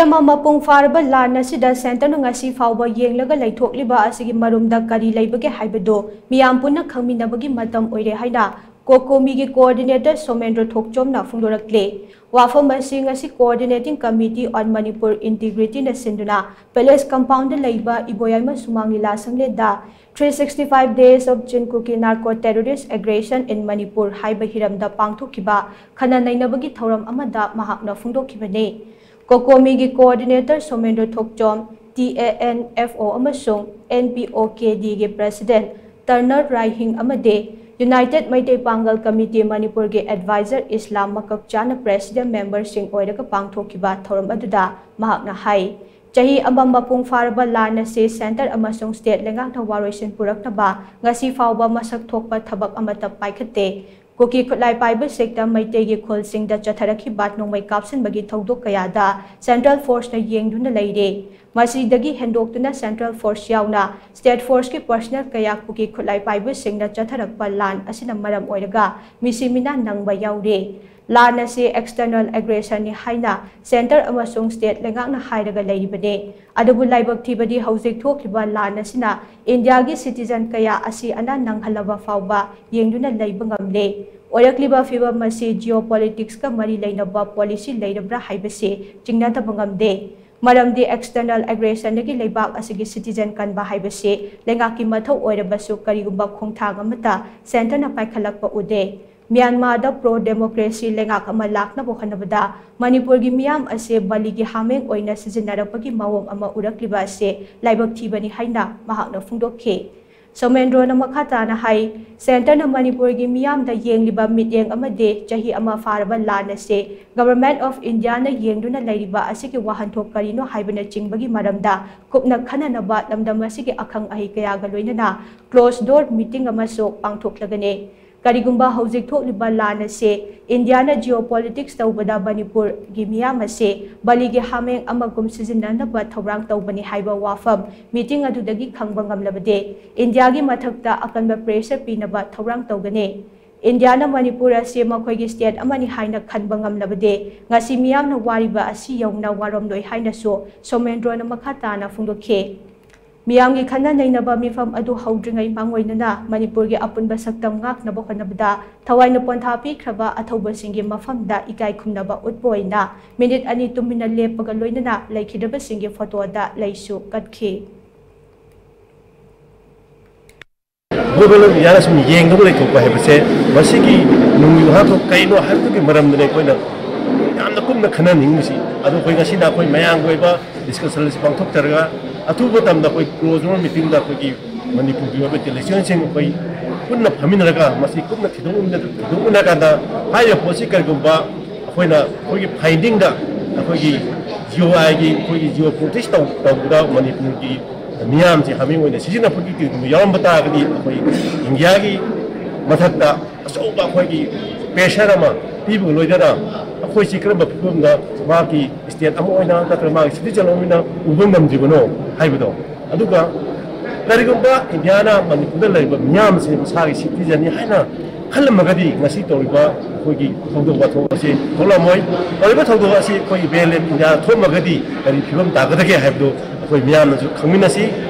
ama mapung farba lan asida center ngasi fawba yenglaga laithokliba asigi marumda kari laibage haibado miyam punna khangminabagi matam oire haina kokomi gi coordinator Somendra Thokchomna phungdorakle wafam asi ngasi coordinating committee on Manipur integrity na sinduna palace compound laiba iboyama sumanglila sangleda 365 days of Chinkuki narco terrorist aggression in Manipur haiba hiramda pangthokiba khana nainabagi thoram amada mahakna phungdokibane Kokomi gi coordinator Somendra Thokchom TANFO amasung NPOKD gi president Turner Raihing amade United Maitei Pangal Committee Manipur ge advisor Islam Makakchana president member sing oiraga pangthokiba thoram aduda mahakna hai chahi amam mapung farba lana se center amasung state lengak na waroisin puraknaba ngasi fawba masak thokpa thabak amata paikhate Kuki Kutlai Paiba Sekta Maitegi Khul Singh da Chatharaki Bat Nongmai Kapsin Bagi Thogdok Kayada Central Force na Yengduna Leire Masidagi Hendokduna Central Force Yauna State Force ki personnel kaya Kuki Kutlai Paiba Singh da Chatharakpa lan asina maram oiraga misimina nangba yaure lan asi external aggression ni haina center amasung state lengak na hairaga leibane adubu laibak thibadi hojik thokliba lan asina India gi citizen kaya asi ana nanghalaba fawba yengduna leiba ngamle orakliba fiba masi geopolitics ka mari leinaba policy leirabra haibase jingnata bangamde maramdi external aggression gi leibak asigi citizen kan ba haibase lengaki mathau oirabasu karigumba khongthang amata center na paikhalakpa ude Myanmar da pro democracy lengak ama lakna bokhanabada Manipur gi miyam ase bali gi hameng oina sijinarapagi mawong ama urakliba ase laibak thibani haina mahakna phungdokhe Somendro na makhata na hai center na Manipur gi miyam da yengliba mityeng amade chahi ama farba lan ase government of India na yengduna lairiba asigi wahanthok karino haibana chingbagi maramda kupna khananaba lamdam asigi akhang ahi kaya ga loinana closed door meeting ama so pangthoklagane Karigumba hojik thokliba lan ase Indiana geopolitics tawbada Manipur gi miyam ase bali gi hameng amagum sijinanaba thorang tawbani haiba wafam meeting adudagi khangba ngamlabade India gi mathakta akanba pressure pinaba thorang tawgane Indiana Manipur ase makhoi gi state amani haina khanba ngamlabade ngasi miyam na wariba asi yongna warom loi haina so Somendro na makhata na phungdokhe Miyam gi khana nainaba mifam adu haudringai mangoinana Manipur gi apunba saktam ngak na bokhanabda thawaina pontha pi khraba athoba singi mafamda ikai khumnaba utpoina minute ani tumina lepaga loinana laikhidaba singi photo da laisu katkhi Global yana sum yeng do lekok ba hebse masigi nungyu ha to kaino ha to gi maram ne koina yamna kumna khana ningsi adu koi ngasi na koi mayang koi ba discussion pang thok targa Atuba tam da koi close meeting da koi Manipur gi ba election sing koi punna phaminraga masi kumna thidungna ka da haya posi kar gumba koina koi finding da koi gi GOI gi koi geo protest ta da Manipur gi miyam si hami oina sijina pagi gi yam bata gi koi India gi mathakta asoba koi gi pressure ma pibu loidara koi sikram ba phum da ma ki state amo oina ta ma citizen omina ubum nam jibono haibudo aduga karigumba Indiana Manipur laiba miyam se sagi citizen ni haina khalmagadi ngasi toriba koi gi thogdo ba thog ase tholamoi oriba thogdo ase koi belem India thomagadi kari phibam ta ga dage haibudo koi miyam na khangminasi